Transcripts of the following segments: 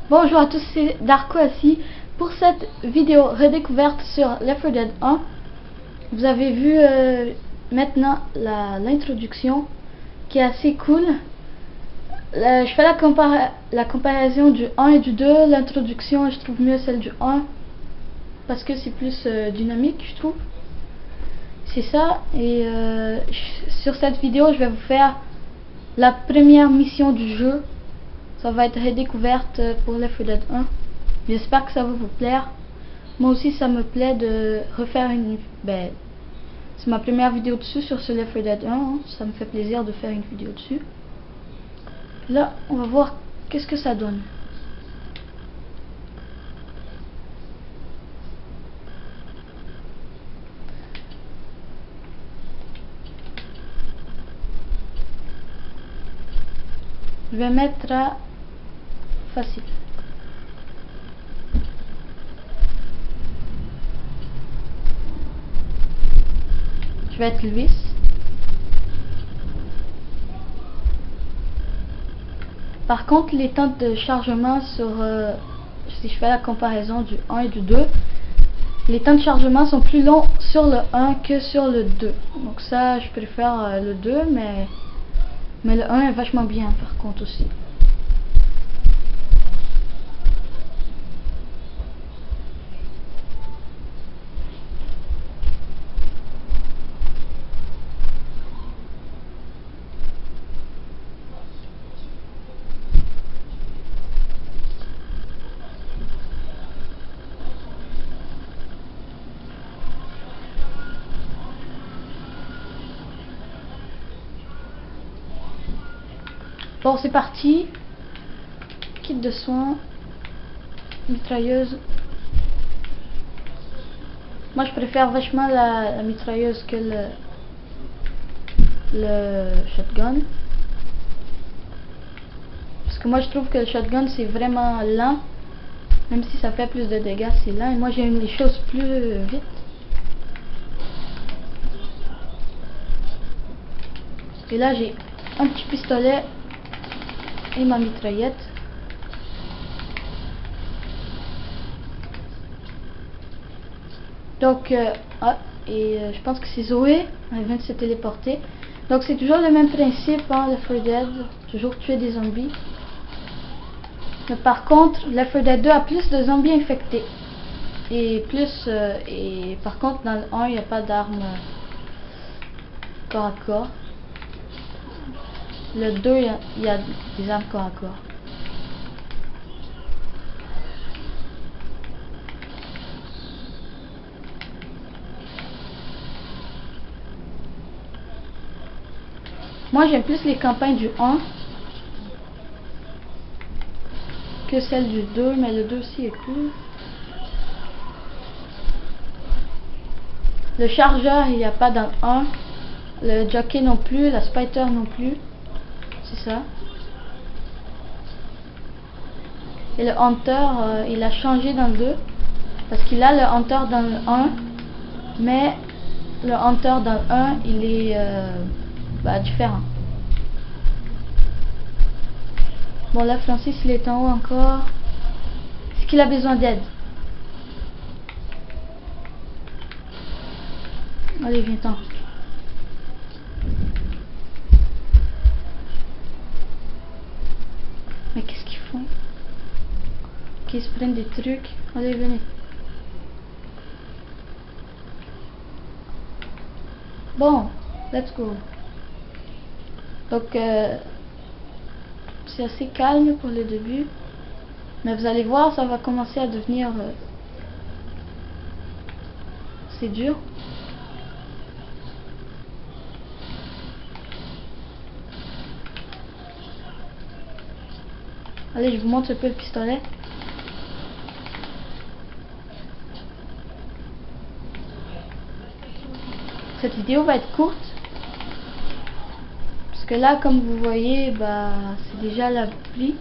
Bonjour à tous, c'est Darko ici pour cette vidéo redécouverte sur Left 4 Dead 1. Vous avez vu maintenant l'introduction qui est assez cool. Je fais la comparaison du 1 et du 2. L'introduction, je trouve mieux celle du 1 parce que c'est plus dynamique, je trouve. C'est ça. Et sur cette vidéo, je vais vous faire la première mission du jeu. Ça va être redécouverte pour Left 4 Dead 1. J'espère que ça va vous plaire. Moi aussi ça me plaît de refaire une... c'est ma première vidéo dessus sur ce Left 4 Dead 1. Hein. Ça me fait plaisir de faire une vidéo dessus. Là on va voir qu'est-ce que ça donne. Je vais mettre à facile. Je vais être Luis. Par contre, les temps de chargement sur... si je fais la comparaison du 1 et du 2, les temps de chargement sont plus longs sur le 1 que sur le 2. Donc ça, je préfère le 2, mais le 1 est vachement bien par contre aussi. Bon, c'est parti. Kit de soins, mitrailleuse. Moi je préfère vachement la mitrailleuse que le shotgun. Parce que moi je trouve que le shotgun c'est vraiment lent. Même si ça fait plus de dégâts, c'est lent. Et moi j'aime les choses plus vite. Et là j'ai un petit pistolet et ma mitraillette. Donc je pense que c'est Zoé, elle vient de se téléporter. Donc c'est toujours le même principe, hein, Left 4 Dead, toujours tuer des zombies. Mais par contre, Left 4 Dead 2 a plus de zombies infectés. Et par contre dans le 1 il n'y a pas d'armes corps à corps. Le 2 il y a des armes corps à corps. Moi j'aime plus les campagnes du 1 que celle du 2, mais le 2 aussi est cool. Le chargeur il n'y a pas dans le 1. Le jockey non plus, la spider non plus. C'est ça. Et le hunter il a changé dans le 2. Parce qu'il a le hunter dans le 1. Mais le hunter dans le 1 il est différent. Bon là Francis il est en haut encore. Est-ce qu'il a besoin d'aide? Allez viens-t'en. Mais qu'est-ce qu'ils font? Qu'ils se prennent des trucs. Allez venez. Bon, let's go. Donc c'est assez calme pour le début, mais vous allez voir ça va commencer à devenir c'est dur. Allez, je vous montre un peu le pistolet. Cette vidéo va être courte parce que là comme vous voyez c'est déjà la pluie.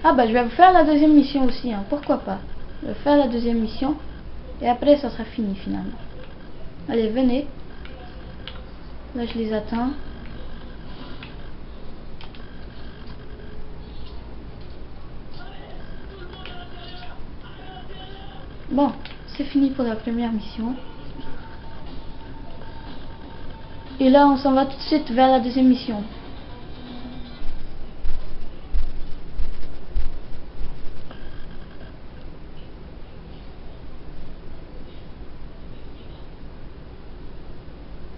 Je vais vous faire la deuxième mission aussi, hein. Pourquoi pas. Je vais faire la deuxième mission et après ça sera fini finalement. Allez venez. Là je les attends. Bon, c'est fini pour la première mission. Et là, on s'en va tout de suite vers la deuxième mission.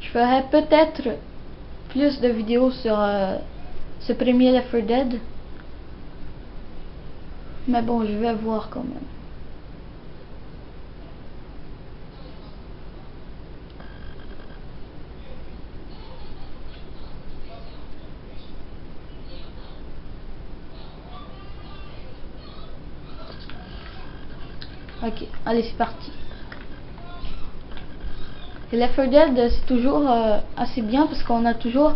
Je ferai peut-être plus de vidéos sur ce premier Left 4 Dead. Mais bon, je vais voir quand même. Ok, allez, c'est parti. Et Left 4 Dead, c'est toujours assez bien parce qu'on a toujours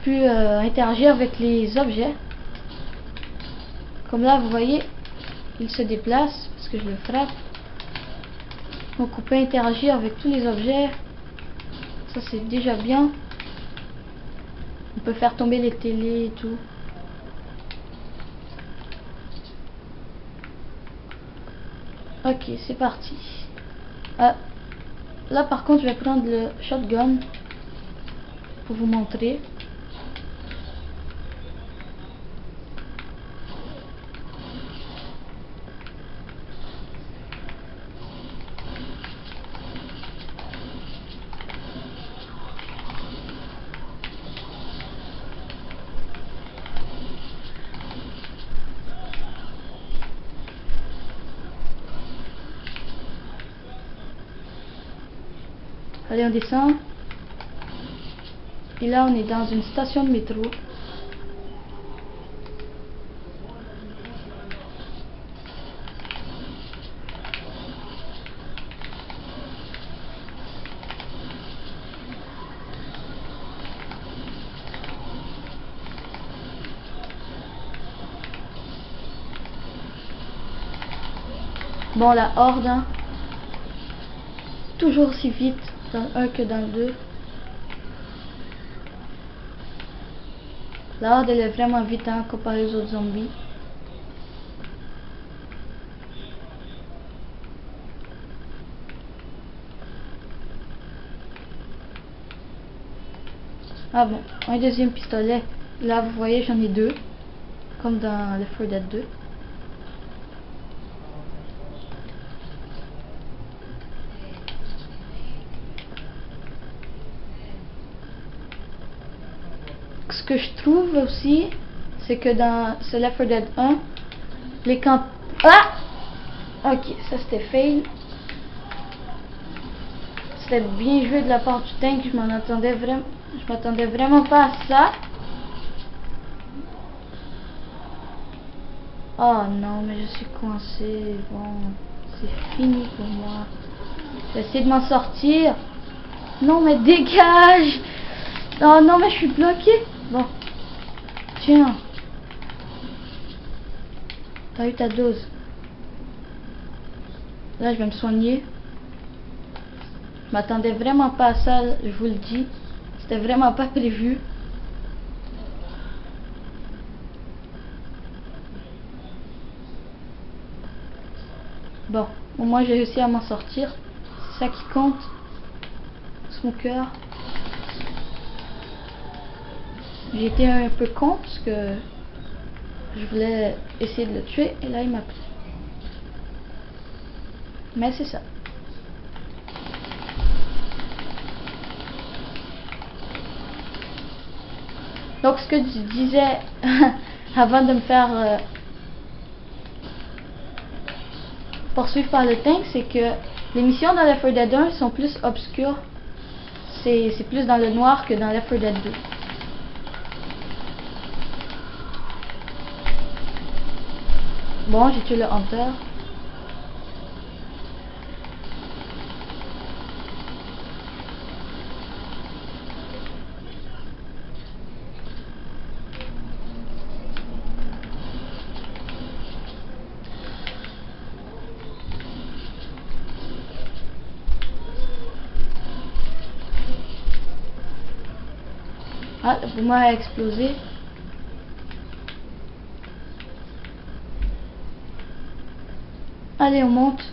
pu interagir avec les objets. Comme là, vous voyez, il se déplace parce que je le frappe. Donc on peut interagir avec tous les objets. Ça, c'est déjà bien. On peut faire tomber les télés et tout. Ok, c'est parti. Là par contre, je vais prendre le shotgun pour vous montrer. Allez, on descend. Et là, on est dans une station de métro. Bon, la horde, hein. Toujours aussi vite dans le 1 que dans le 2. La horde, elle est vraiment vite, hein, comparée aux autres zombies. Ah bon, un deuxième pistolet. Là, vous voyez, j'en ai deux. Comme dans Left 4 Dead 2. Ce que je trouve aussi, c'est que dans ce Left 4 Dead 1, les camps... Ah! Ok, ça c'était fail. C'était bien joué de la part du tank, je m'attendais vraiment pas à ça. Oh non, mais je suis coincé. Bon, c'est fini pour moi. J'ai essayé de m'en sortir. Non, mais dégage! Oh non, mais je suis bloqué. Bon. Tiens. T'as eu ta dose. Là, je vais me soigner. Je m'attendais vraiment pas à ça, je vous le dis. C'était vraiment pas prévu. Bon, au moins j'ai réussi à m'en sortir. C'est ça qui compte. Son cœur. J'ai été un peu con parce que je voulais essayer de le tuer et là il m'a pris. Mais c'est ça. Donc ce que je disais avant de me faire poursuivre par le tank, c'est que les missions dans Left 4 Dead 1 sont plus obscures. C'est plus dans le noir que dans Left 4 Dead 2. Bon, j'ai tué le Hunter. Ah, le poumon a explosé. Allez, on monte.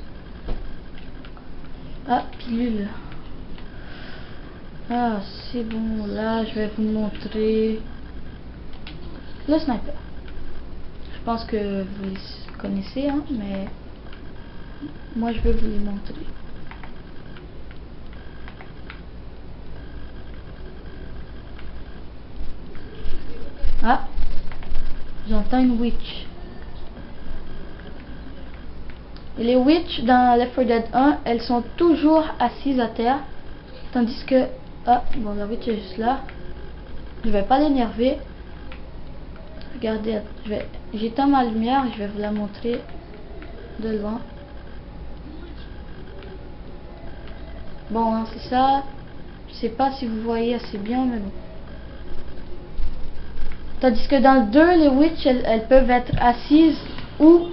Ah, pilule. Ah, c'est bon. Là, je vais vous montrer le sniper. Je pense que vous le connaissez, hein, mais moi, je vais vous le montrer. Ah, j'entends une witch. Et les witches dans Left 4 Dead 1, elles sont toujours assises à terre. Tandis que... Ah, bon, la witch est juste là. Je vais pas l'énerver. Regardez, j'éteins ma lumière et je vais vous la montrer de loin. Bon, hein, c'est ça. Je sais pas si vous voyez assez bien, mais bon. Tandis que dans le 2, les witches, elles peuvent être assises ou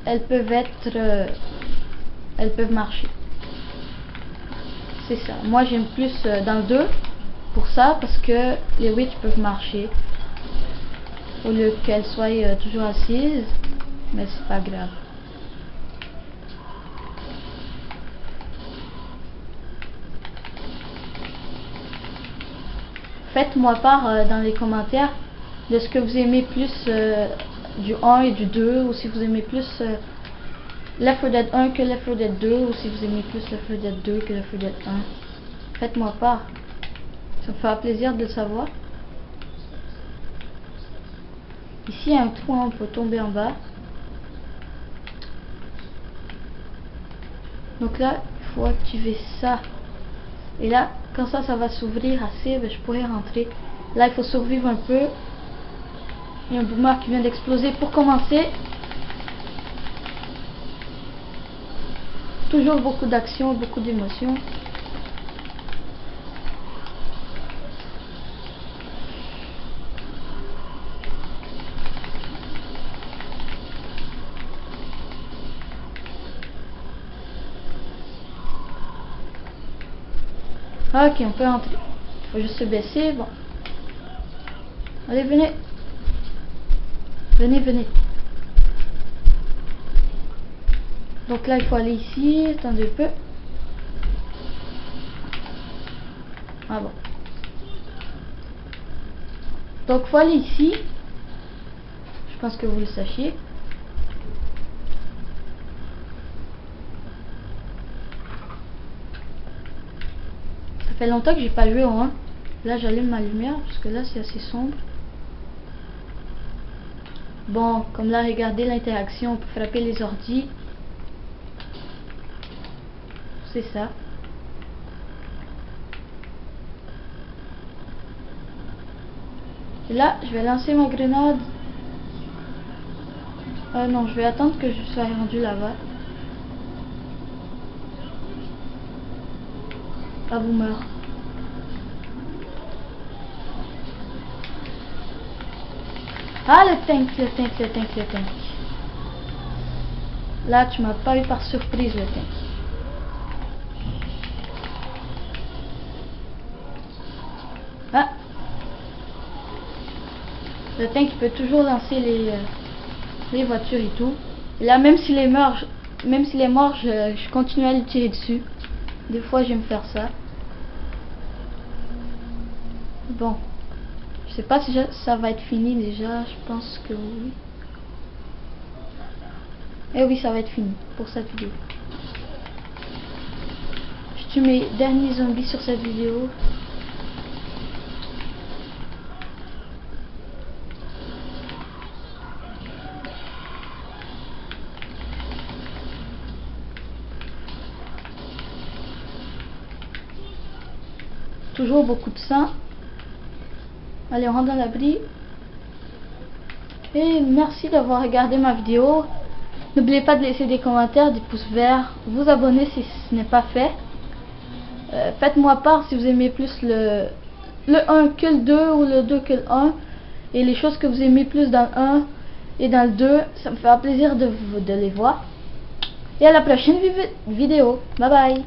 elles peuvent être... elles peuvent marcher. C'est ça. Moi, j'aime plus dans le 2 pour ça, parce que les witches peuvent marcher. Au lieu qu'elles soient toujours assises. Mais c'est pas grave. Faites-moi part dans les commentaires de ce que vous aimez plus du 1 et du 2, ou si vous aimez plus Left 4 Dead 1 que Left 4 Dead 2, ou si vous aimez plus Left 4 Dead 2 que Left 4 Dead 1. Faites-moi part. Ça me fera plaisir de le savoir. Ici, il y a un trou, on peut tomber en bas. Donc là, il faut activer ça. Et là, quand ça va s'ouvrir assez, ben, je pourrai rentrer. Là, il faut survivre un peu. Il y a un boomer qui vient d'exploser. Pour commencer, toujours beaucoup d'action, beaucoup d'émotions. Ok, on peut entrer. Il faut juste se baisser. Bon. Allez, venez. Venez, venez. Donc là, il faut aller ici. Attendez un peu. Ah bon. Donc, il faut aller ici. Je pense que vous le sachiez. Ça fait longtemps que j'ai pas joué au 1. Là, j'allume ma lumière parce que là, c'est assez sombre. Bon, comme là, regardez l'interaction. On peut frapper les ordis. C'est ça. Et là, je vais lancer ma grenade. Non, je vais attendre que je sois rendu là-bas. Ah, vous meurez. Ah, le tank, le tank, le tank, le tank. Là, tu m'as pas eu par surprise, le tank. Ah. Le tank peut toujours lancer les voitures et tout. Et là, même s'il est mort, je continue à lui tirer dessus. Des fois, j'aime faire ça. Bon. Je sais pas si ça va être fini déjà. Je pense que oui. Eh oui, ça va être fini pour cette vidéo. Je tue mes derniers zombies sur cette vidéo. Toujours beaucoup de sang. Allez, on rentre dans l'abri. Et merci d'avoir regardé ma vidéo. N'oubliez pas de laisser des commentaires, des pouces verts, vous abonner si ce n'est pas fait. Faites-moi part si vous aimez plus le 1 que le 2 ou le 2 que le 1. Et les choses que vous aimez plus dans le 1 et dans le 2, ça me fera plaisir de les voir. Et à la prochaine vidéo. Bye bye.